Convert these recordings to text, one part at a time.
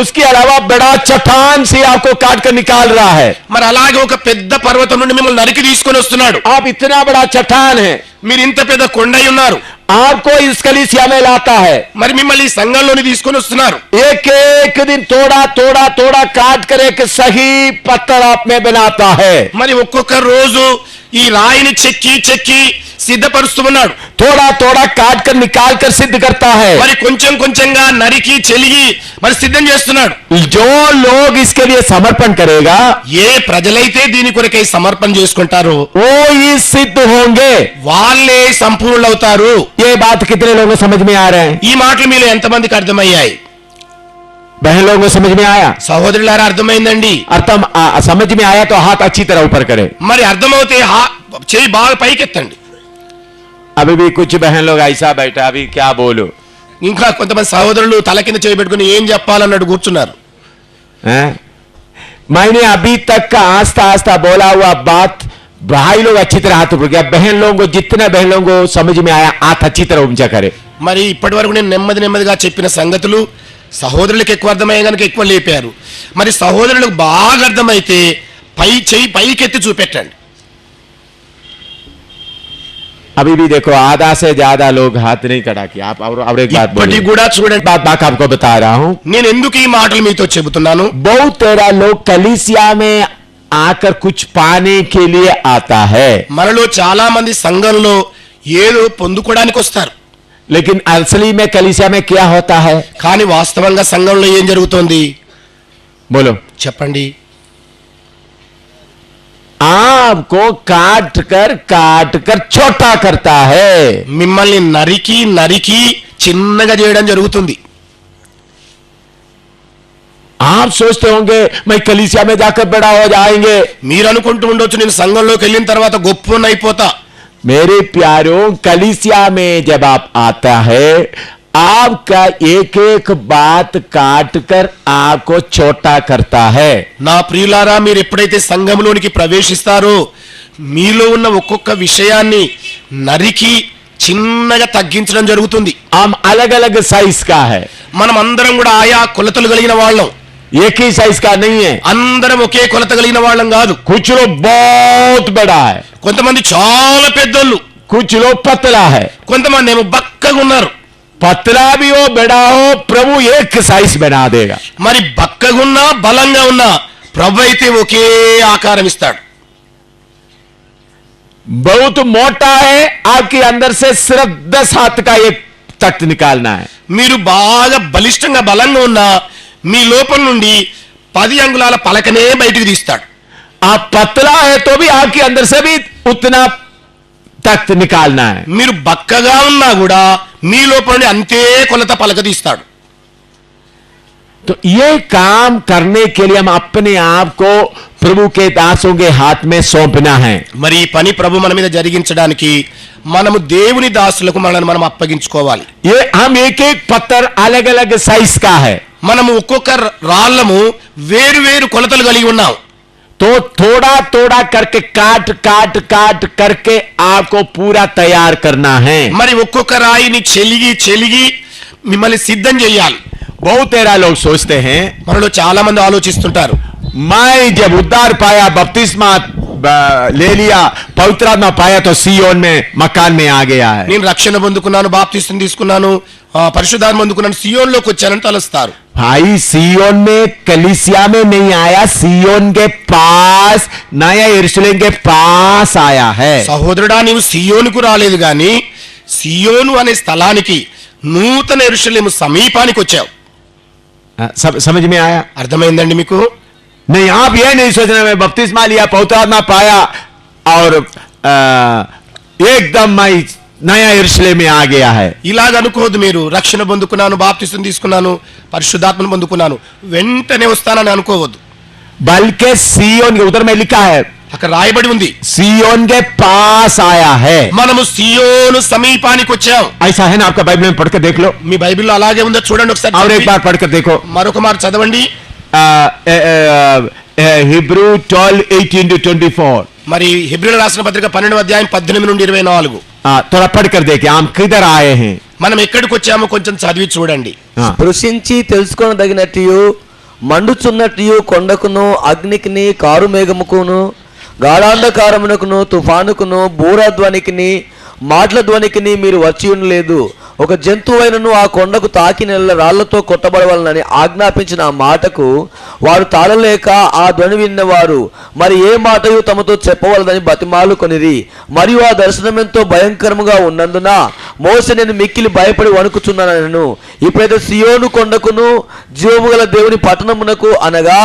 उसके अलावा बड़ा चट्टान से आपको काट कर निकाल रहा है। మరి అలాగే ఒక పెద్ద పర్వతం నుండి మిమ్మల్ని నరికి తీసుకొని వస్తున్నాడు. आप इतना बड़ा चट्टान है, మీరు ఇంత పెద్ద కొండై ఉన్నారు, आपको इस कलीसिया में लाता है, మరి మిమ్మల్ని ఈ సంఘంలోని తీసుకొని వస్తున్నారు. एक एक दिन थोड़ा थोड़ा थोड़ा काट कर एक सही पत्थर आप में बनाता है। మరి ఒక్కొక్క రోజు ఈ రాయిని చెక్కి చెక్కి సిద్ధపరుస్తూ ఉన్నాడు. थोड़ा थोड़ा काट कर निकाल कर सिद्ध करता है। మరి కొంచెం కొంచెంగా నరికి చెలిగి మరి సిద్ధం చేస్తున్నాడు. जो लोग इसके लिए समर्पण करेगा, ఏ ప్రజలైతే దీని కొరకై సమర్పణ చేసుకుంటారో वो ही सिद्ध होंगे। వాళ్ళే సంపూర్ణులవుతారు. ये बात कितने लोगों को समझ में आ रहे हैं? ఈ మాటలు మీలో ఎంతమందికి అర్థమయ్యాయి? बहन लोगों को समझ में आया? సహోదరులారా అర్థమైందండి? अर्थम समझ में आया तो हाथ अच्छी तरह ऊपर करे। మరి అర్థమవుతే చేయి బాగా పైకెత్తండి. अभी भी कुछ बहन लोग ऐसा बैठा, अभी क्या बोलो? ఇంకా కొంతమంది సహోదరులు తల కింద చేయి పెట్టుకుని ఏం చెప్పాలన్నట్టు కూర్చున్నారు. मैंने अभी तक का आस्ता आस्ता बोला हुआ बात भाई लोग अच्छी तरह हाथ ऊपर किया। बहन लोगों को जितना बहन लोगों को समझ में आया हाथ अच्छी तरह ऊंचा करे। మరి ఇప్పటి వరకు నేను నెమ్మది నెమ్మదిగా చెప్పిన సంగతులు సహోదరులకు ఎక్కువ అర్థమయ్యే కనుక ఎక్కువ లేపారు. మరి సహోదరులకు బాగా అర్థమైతే చేయి పైకెత్తి చూపెట్టండి. अभी भी देखो आधा से ज्यादा लोग हाथ नहीं खड़ा किया। आप और एक बात ఇప్పటికి కూడా చూడండి, बात आपको बता रहा हूं। నేను ఎందుకు ఈ మాటలు మీతో చెబుతున్నాను? बहुत तेरा लोग कलीसिया में आकर कुछ पाने के लिए आता है, మనలో చాలా మంది సంఘంలో ఏదో పొందుకోవడానికి వస్తారు. लेकिन असली में कलीसिया में क्या होता है? కానీ వాస్తవంగా సంఘంలో ఏం జరుగుతోంది बोलो, చెప్పండి. आपको काट कर छोटा करता है। మిమ్మల్ని నరికి నరికి చిన్నగా చేయడం జరుగుతుంది. आप सोचते होंगे मैं कलीसिया में जाकर बड़ा हो जाएंगे। మీరు అనుకుంటూ ఉండొచ్చు నేను సంఘంలోకి వెళ్ళిన తర్వాత గొప్పనైపోతా. मेरे प्यारों, कलीसिया में जब आप आता है आपका एक एक बात काट कर आपको छोटा करता है। నా ప్రియులారా, మీరు ఎప్పుడైతే సంఘంలోనికి ప్రవేశిస్తారో మీలో ఉన్న ఒక్కొక్క విషయాన్ని నరికి చిన్నగా తగ్గించడం జరుగుతుంది. हम अलग अलग साइज का है, మనం అందరం కూడా ఆయా కొలతలు కలిగిన వాళ్ళం. एक ही साइज का नहीं है। అందరం ఒకే కొలత కలిగిన వాళ్ళం కాదు. कुछ लोग बहुत बड़ा है, కొంతమంది చాలా పెద్దోళ్ళు, कुछ लोग पतला है। కొంతమంది ఏమో బక్కగా ఉన్నారు. पतला भी हो बड़ा हो प्रभु एक साइज बना देगा। మరి బక్కగా ఉన్నా బలంగా ఉన్నా ప్రభు అయితే ఒకే ఆకారం ఇస్తాడు. बहुत मोटा है, आपके अंदर से सिर्फ 10 हाथ का एक तख्त निकालना है। మీరు బాగా బలిష్టంగా బలంగా ఉన్నా మీ లోపల నుండి 10 అంగుళాల పలకనే బయటికి తీస్తాడు. आप पतला है तो भी आपके अंदर से भी उतना तख्त निकालना है। మీరు బక్కగా ఉన్నా కూడా మీ లోపల నుండి అంతే కొలత పలక తీస్తాడు. तो ये काम करने के लिए हम अपने आप को प्रभु के दासों के हाथ में सौंपना है। మరి ఈ పని ప్రభు మన మీద జరిగించడానికి మనము దేవుని దాసులకు మనల్ని మనం అప్పగించుకోవాలి. ये हम एक एक पत्थर अलग अलग साइज का है, మనము ఒక్కొక్క రాళ్ళము వేరు వేరు కొలతలు కలిగి ఉన్నాం. तो थोड़ा थोड़ा करके काट काट काट करके आपको पूरा तैयार करना है। మరి ఒక్కొక్క రాయిని చెలిగి చెలిగి మిమ్మల్ని సిద్ధం చేయాలి. बहुत तेरा लोग सोचते हैं మనలో చాలా మంది ఆలోచిస్తుంటారు, मैं जब उद्धार पाया, बपतिस्मा ले लिया, पवित्र आत्मा पाया तो सियोन में मकान में आ गया है। నేను రక్షణ పొందుకున్నాను, బాప్తిస్మం తీసుకున్నాను, పరిశుద్ధాత్మ పొందుకున్నాను, సియోన్లోకి వచ్చానని తలుస్తారు. भाई सियोन में कलीसिया में नहीं आया, सियोन के पास नया यरूशलेम के पास आया है। సహోదరుడా, నీవు సియోనుకు రాలేదు గాని సియోను అనే స్థలానికి నూతన యెరూషలేము సమీపానికి వచ్చావు. समझ में आया? అర్థమైందండి మీకు? नहीं, आप ये नहीं सोचना मैं बपतिस्मा लिया, पवित्र आत्मा पाया और एकदम मैं नया यरूशलेम में आ गया है। ఇలాగ అనుకోవద్దు. మీరు రక్షణ పొందుకున్నాను, బాప్తిస్మం తీసుకున్నాను, పరిశుద్ధాత్మను పొందుకున్నాను, వెంటనే వస్తానని అనుకోవద్దు. बल्कि सियोन के उधर में लिखा है, అక్కడ రాయబడి ఉంది सियोन के पास आया है। మనము సియోను సమీపానికి వచ్చాం. ऐसा है ना? आपका बाइबल में पढ़कर देख लो, మీ బైబిల్లో అలాగే ఉందో చూడండి ఒకసారి. और एक बार पढ़कर देखो, మరొక మాట చదవండి. हिब्रू 12:18-24। మరి హెబ్రీయులకు రాసిన పత్రిక 12వ అధ్యాయం 18 నుండి 24. थोड़ा पढ़कर देखें हम किधर आए हैं। మనం ఎక్కడికి వచ్చామో కొంచెం చదివి చూడండి. స్పృశించి తెలుసుకోదగినట్టు మండుచున్నట్టు కొండకును అగ్నికిని కారు మేఘముకును గాఢాంధకారమునకును తుఫానుకును బూరధ్వనికిని మాటల ధ్వనికిని మీరు వచ్చి ఉండలేదు. ఒక జంతువైనను ఆ కొండకు తాకిన రాళ్లతో కొట్టబడవలనని ఆజ్ఞాపించిన ఆ మాటకు వారు తాళలేక ఆ ధ్వని విన్నవారు మరి ఏ మాటయు తమతో చెప్పవలదని బతిమాలు కొనిది. మరియు ఆ దర్శనమెంతో భయంకరముగా ఉన్నందున మోసే నేను మిక్కిలి భయపడి వణుకుచున్నానను. ఇప్పుడైతే సియోను కొండకును జీవము గల దేవుని పట్టణమునకు అనగా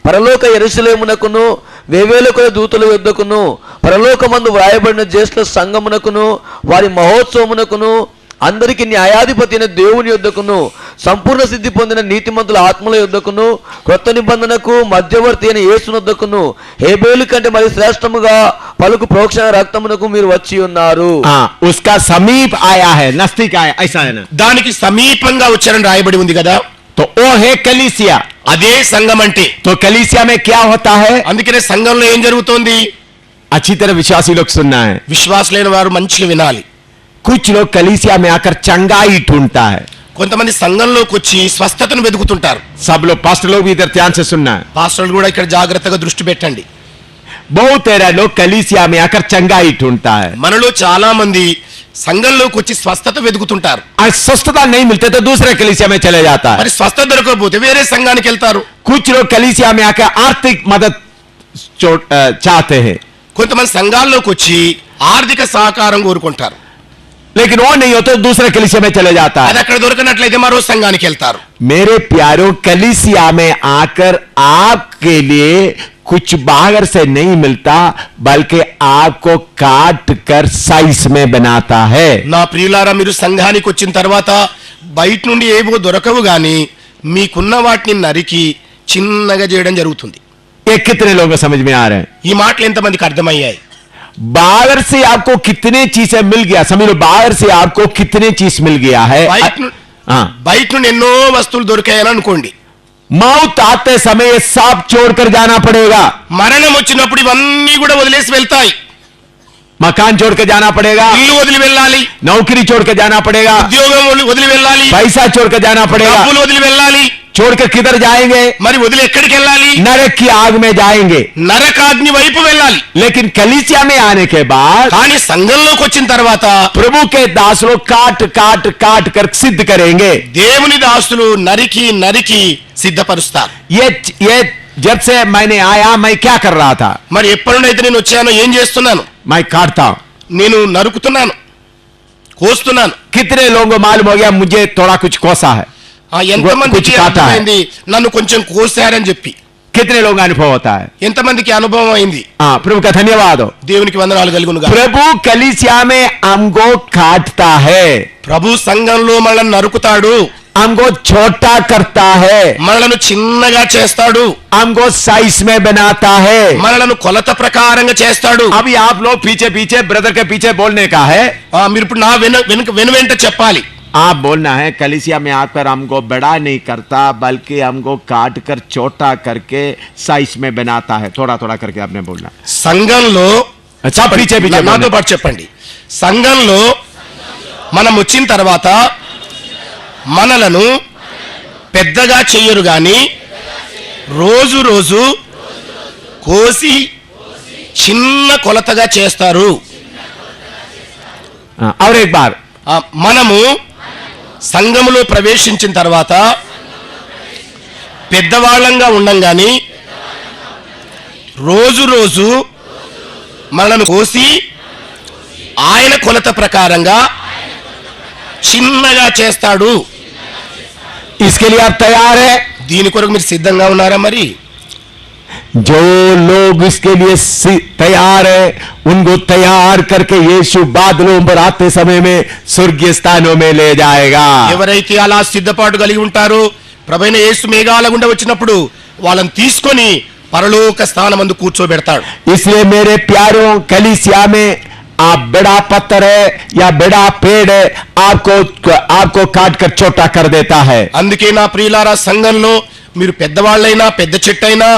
పరలోక యెరూషలేమునకును వేవేల దూతల యుద్ధకును పరలోకమందు వ్రాయబడిన జ్యేష్ఠ సంఘమునకును వారి మహోత్సవమునకును అందరికి న్యాయాధిపతి అయిన దేవుని యుద్ధకును సంపూర్ణ సిద్ధి పొందిన నీతిమంతుల ఆత్మల యుద్ధకును క్రొత్త నిబంధనకు మధ్యవర్తి అయిన యేసు యుద్ధకును హేబేలు కంటే మరి శ్రేష్టముగా పలుకు ప్రోక్షణ రక్తమునకు మీరు వచ్చి ఉన్నారు. उसका समीप आया है, नजदीक आया, ऐसा है ना. దానికి సమీపంగా వచ్చారని రాయబడి ఉంది కదా. तो वो है कलीसिया. అదే సంఘం అంటే. तो कलीसिया में क्या होता है? అందుకనే సంఘంలో ఏం జరుగుతోంది? अच्छी तरह विश्वासी लोग सुनना है. విశ్వాసులైన వారు మంచిగా వినాలి. कुछ लोग कलीसिया में आकर चंगाई ढूंढता है. కొంతమంది సంఘంలోకి వచ్చి స్వస్థతను వెతుకుతుంటారు. सब लोग पास्टर लोग भी इधर ध्यान से सुनना है. పాస్టర్లు కూడా ఇక్కడ జాగ్రత్తగా దృష్టి పెట్టండి. बहुत तेरा लोग कलीसिया में आकर चंगाई ढूंढता है. మనలో చాలా మంది సంఘంలోకి వచ్చి స్వస్థత వెతుకుతుంటారు. और स्वस्थता नहीं मिलते तो दूसरे कलीसिया में चले जाता है. మరి స్వస్థత దొరకకపోతే వేరే సంఘానికి వెళ్తారు. कुछ लोग कलीसिया में आकर आर्थिक मदद चाहते हैं. కొంతమంది సంఘాల్లోకి వచ్చి ఆర్థిక సహకారం కోరుకుంటారు. लेकिन वो नहीं होते तो दूसरे कलीसिया में चले जाता అది है. అక్కడ దొరకనట్లయితే మరో సంఘానికి వెళ్తారు. मेरे प्यारों, कलीसिया में आकर आपके लिए कुछ बाहर से नहीं मिलता बल्कि आपको काट कर साइज में बनाता है. నా ప్రియులారా, మీరు సంఘానికి వచ్చిన తర్వాత బయట నుండి ఏవో దొరకవు గాని మీకున్న వాటిని నరికి చిన్నగా చేయడం జరుగుతుంది. ये कितने लोगों को समझ में आ रहे हैं? ఈ మాటలు ఎంతమందికి అర్థమయ్యాయి? बाहर से आपको कितने चीजें मिल गया, समझ लो बाहर से आपको कितने चीज मिल गया है. हाँ, బయట నుండి ఎన్నో వస్తువులు దొరికాయని అనుకోండి. मौत आते समय ये सब छोड़कर जाना पड़ेगा. మరణం వచ్చినప్పుడు ఇవన్నీ కూడా వదిలేసి వెళ్తాయి. मकान छोड़कर जाना पड़ेगा, ఇల్లు వదిలి వెళ్ళాలి, नौकरी छोड़कर जाना पड़ेगा, ఉద్యోగం వదిలి వెళ్ళాలి, पैसा छोड़कर जाना पड़ेगा. డబ్బులు వదిలి వెళ్ళాలి. छोड़कर किधर जाएंगे? మరి వదిలి ఎక్కడికి వెళ్ళాలి? नरक की आग में जाएंगे. నరకాగ్ని వైపు వెళ్ళాలి. लेकिन कलीसिया में आने के बाद కానీ సంఘంలోకి వచ్చిన తర్వాత प्रभु के दास लोग काट काट काट कर सिद्ध करेंगे. దేవుని దాసులు నరికి నరికి సిద్ధపరుస్తారు. ये जब से मैंने आया मैं क्या कर रहा था? మరి ఎప్పటి నుండి అయితే నేను వచ్చానో ఏం చేస్తున్నాను? मैं काटता हूं. నేను నరుకుతున్నాను, కోస్తున్నాను. कितने लोगों को मालूम हो गया मुझे थोड़ा कुछ कोसा है? ఎంతమందికి कुछ काटा है. అర్థమైంది నన్ను కొంచెం కోసారని చెప్పి? कितने लोगों का अनुभव होता है? ఎంతమందికి అనుభవం అయింది? हाँ, प्रभु का धन्यवाद हो. దేవునికి వందనాలు కలుగునుగా. प्रभु कलीसिया में हमको काटता है, ప్రభు సంఘంలో మనల్ని నరుకుతాడు, हमको छोटा करता है, మనలను చిన్నగా చేస్తాడు, हमको साइज में बनाता है. మనలను కొలత ప్రకారంగా చేస్తాడు. अभी आप लोग पीछे पीछे ब्रदर के पीछे बोलने का है. మీరు ఇప్పుడు నా వెనుక చెప్పాలి. आप बोलना है कलीसिया में आकर हमको बड़ा नहीं करता बल्कि हमको काट कर छोटा करके साइज में बनाता है. थोड़ा थोड़ा करके आपने बोलना. సంఘంలో अच्छा, पीछे पीछे నాతో बोलना. పాటు చెప్పండి. సంఘంలో మనం వచ్చిన తర్వాత మనలను పెద్దగా చెయ్యరు గాని రోజు రోజు కోసి చిన్న కొలతగా చేస్తారు. हाँ, और एक बार మనము సంఘములో ప్రవేశించిన తర్వాత పెద్దవాళ్ళంగా ఉండంగాని రోజు రోజు మనలను కోసి ఆయన కొలత ప్రకారంగా చిన్నగా చేస్తాడు. इसके लिए आप तैयार है? దీని కొరకు మీరు సిద్ధంగా ఉన్నారా? మరి जो लोग इसके लिए तैयार है उनको तैयार करके यीशु बादलों पर आते समय में स्वर्गीय स्थानों में ले जाएगा. ఎవరైతే అలా సిద్ధపాటు కలిగి ఉంటారో ప్రభువైన యేసు మేఘాల గుండా వచ్చినప్పుడు వాళ్ళని తీసుకొని పరలోక స్థానమందు కూర్చోబెడతాడు. इसलिए मेरे प्यारों, कलीसिया में आप बड़ा पत्थर है या बड़ा पेड़ है, आपको काट कर छोटा कर देता है. అందుకే నా ప్రియులారా, సంఘంలో మీరు పెద్దవాళ్ళైనా పెద్ద చెట్టైనా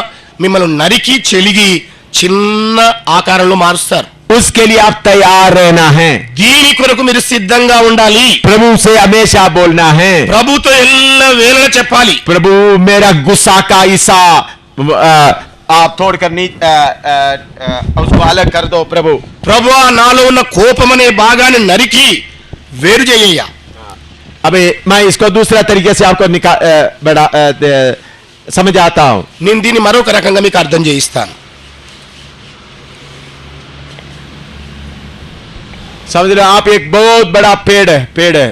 మిమ్మల్ని నరికి చెలిగి చిన్న ఆకారంలో మారుస్తారు. उसके लिए आप तैयार रहना है। దీని కొరకు మీరు సిద్ధంగా ఉండాలి. प्रभु से हमेशा बोलना है, ప్రభుతో ఎల్ల వేళలా చెప్పాలి. प्रभु मेरा गुस्सा का हिस्सा आप तोड़कर उसको अलग कर दो प्रभु। ప్రభువా నాలో ఉన్న కోపం అనే భాగాన్ని నరికి వేరు చేయ్యా. अबे मैं इसको दूसरा तरीके से आपको समझाता हूं. నేను దీన్ని మరొక రకంగా మీకు అర్థం చేయిస్తాను. समझ लो आप एक बहुत बड़ा पेड़ है.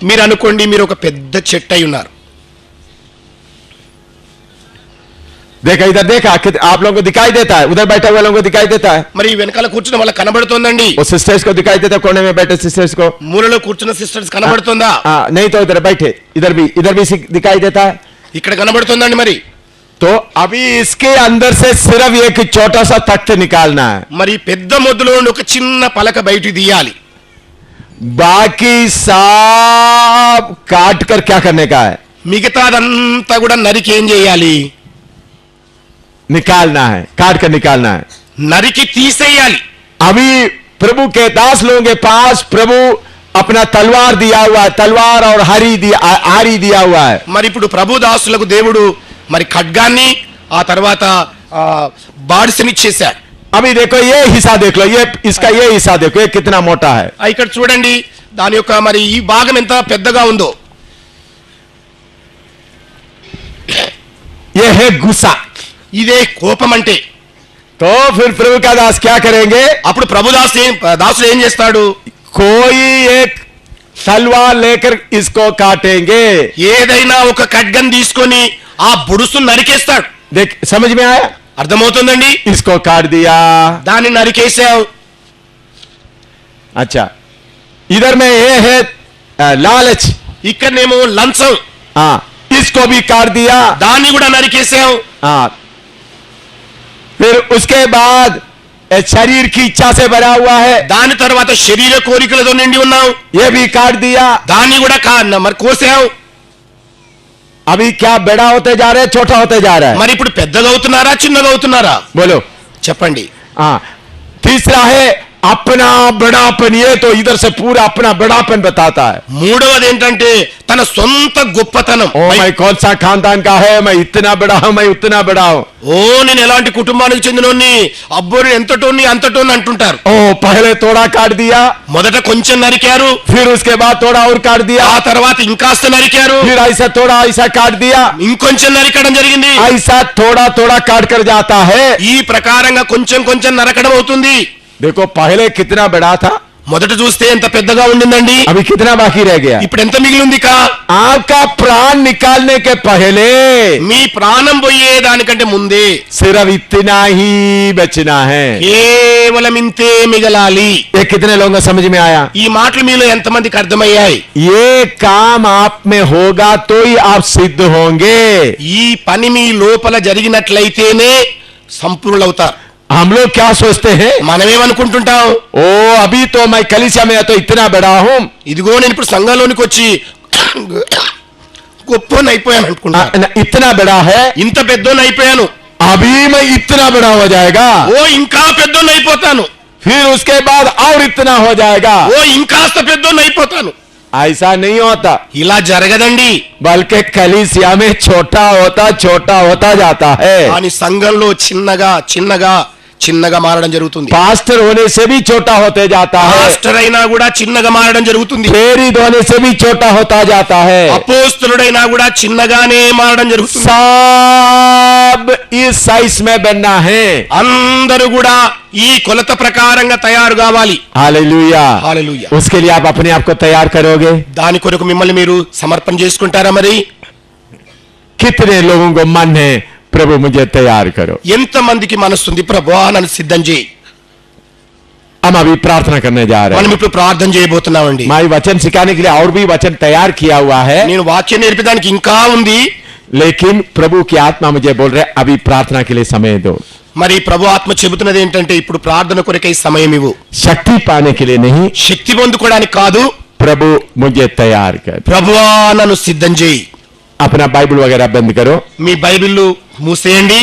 మీరు అనుకోండి మీరు ఒక పెద్ద చెట్టు అయి ఉన్నారు. देखा इधर देखा, आप लोगों को दिखाई देता है, उधर बैठे हुए लोगों को दिखाई देता है, మరి వెనకాల కూర్చున్న వాళ్ళకి కనబడుతోందండి. वो सिस्टर्स को दिखाई देता है, कोने में बैठे सिस्टर्स को. మూలలో కూర్చున్న సిస్టర్స్ కనబడుతుందా? नहीं तो इधर बैठे, इधर भी दिखाई देता है. ఇక్కడ కనబడుతుందండి. మరి तो अभी इसके अंदर से सिर्फ एक छोटा सा तख्त निकालना है, మరి పెద్ద మొద్దులో నుండి ఒక చిన్న పలక బయటికి తీయాలి. बाकी सब काट कर क्या करने का है, మిగతాదంతా కూడా నరికి ఏం చేయాలి? निकालना है, काट कर निकालना है. నరికి తీసేయాలి. अभी प्रभु के दास लोगों के पास प्रभु अपना तलवार दिया हुआ है, तलवार और आरी दिया हुआ है. మరి ఇప్పుడు ప్రభు దాసులకు దేవుడు మరి ఖడ్గాన్ని ఆ తర్వాత బాడిసని ఇచ్చేశాడు. अभी देखो ये हिस्सा देख लो, ये इसका ये हिस्सा देखो, ये कितना मोटा है. ఇక్కడ చూడండి దాని యొక్క మరి ఈ భాగం ఎంత పెద్దగా ఉందో. ये है गुस्सा. ఇదే కోపం అంటే. तो फिर प्रभु का दास क्या करेंगे, అప్పుడు ప్రభు దాసులు ఏం చేస్తాడు? कोई एक तलवार लेकर इसको काटेंगे. ఏదైనా ఒక ఖడ్గం తీసుకొని ఆ బుడుసును నరికేస్తాడు. देख समझ में आया, అర్థమవుతుందండి. इसको काट दिया. దాన్ని నరికేసావు. अच्छा इधर में ये है लालच, ఇక్కడనేమో లంచం, हाँ इसको भी काट दिया. దాన్ని కూడా నరికేసావు. हाँ फिर उसके बाद शरीर की इच्छा से भरा हुआ है, దాని తర్వాత శరీర కోరికలతో నిండి ఉన్నావు, ये भी काट दिया. దాన్ని కూడా మరి కోసావు. अभी क्या बड़ा होते जा रहे हैं, छोटा होते जा रहा है, మరి ఇప్పుడు పెద్దగా అవుతున్నారా చిన్నగా అవుతున్నారా? बोलो. చెప్పండి. हाँ तीसरा है अपना बड़ापन, ये तो इधर से पूरा अपना बड़ापन बताता है. మూడవది ఏంటంటే తన సొంత గొప్పతనం. ओ मैं कौन सा खानदान का है, मैं इतना बड़ा हूं, मैं उतना बड़ा हूं. ఓ నేను ఎలాంటి కుటుంబానికి చెందినోన్ని, అబ్బోని ఎంతటోన్ని అంతటోన్ని అంటుంటారు. ओ पहले थोड़ा काट दिया, మొదట కొంచెం నరికారు, फिर उसके बाद थोड़ा और काट दिया, ఆ తర్వాత ఇంకాస్త నరికారు, फिर ऐसा थोड़ा ऐसा काट दिया, ఇంకొంచెం నరికడం జరిగింది. ऐसा थोड़ा थोड़ा काट कर जाता है. ఈ ప్రకారంగా కొంచెం కొంచెం నరకడం అవుతుంది. देखो पहले कितना बड़ा था, మొదట చూస్తే ఎంత పెద్దగా ఉండిందండి, अभी कितना बाकी रह गया. ఇప్పుడు ఎంత మిగిలి ఉంది? आपका प्राण निकालने के पहले మీ ప్రాణం పోయే దానికంటే ముందే सिर्फ इतना ही बचना है. కేవలం ఇంతే మిగలాలి. ये कितने लोगों को समझ में आया? ఈ మాటలు మీలో ఎంతమందికి అర్థమయ్యాయి? ये काम आप में होगा तो ही आप सिद्ध होंगे. ఈ పని మీ లోపల జరిగినట్లయితేనే సంపూర్ణులవుతారు. हम लोग क्या सोचते हैं, మనమేమనుకుంటుంటాం? ओ अभी तो मैं कलीसिया में तो इतना बड़ा हूं, ఇదిగో నేను ఇప్పుడు సంఘంలోనికి వచ్చి గొప్పని అయిపోయాను అనుకుంటా. इतना बड़ा है, ఇంత పెద్దోని అయిపోయాను, अभी मैं इतना बड़ा हो जाएगा, ఓ ఇంకా పెద్దోని అయిపోతాను, फिर उसके बाद और इतना हो जाएगा. ఓ ఇంకాస్త పెద్దోని అయిపోతాను. ऐसा नहीं होता, ఇలా జరగదండి. बल्कि कलीसिया में छोटा होता जाता है. కానీ సంఘంలో చిన్నగా చిన్నగా చిన్నగా మారడం జరుగుతుంది. पास्टर होने से भी छोटा होते जाता है, పాస్టర్ అయినా కూడా చిన్నగా మారడం జరుగుతుంది. प्रेरित होने से भी छोटा होता जाता है. అపోస్తలుడైనా కూడా చిన్నగానే మారడం జరుగుతుంది. सब इस साइज में बनना है. అందరూ కూడా ఈ కొలత ప్రకారంగా తయారు కావాలి. हालेलुया. హల్లెలూయా. उसके लिए आप अपने आप को तैयार करोगे. దాని కొరకు మిమ్మల్ని మీరు సమర్పణ చేసుకుంటారా? మరి कितने लोगों को मन है प्रभु मुझे तैयार करो. ఎంత మందికి మనస్తుంది ప్రభువా నన్ను సిద్ధం చేయి? हम अभी प्रार्थना करने जा रहे మనం हैं. ఇప్పుడు ప్రార్థన చేయబోతున్నామండి. मैं वचन सिखाने के लिए और भी वचन तैयार किया हुआ है, నేను వాక్యం నేర్పడానికి ఇంకా ఉంది. लेकिन प्रभु की आत्मा मुझे बोल रहे अभी प्रार्थना के लिए समय दो. మరి ప్రభు ఆత్మ చెబుతున్నది ఏంటంటే ఇప్పుడు ప్రార్థన కొరకై సమయం ఇవ్వు. शक्ति पाने के लिए नहीं, శక్తి పొందుకోవడానికి కాదు. प्रभु मुझे तैयार कर. ప్రభువా నన్ను సిద్ధం చేయి. अपना बाइबल वगैरह बंद करो. మీ బైబిల్ మూసేయండి.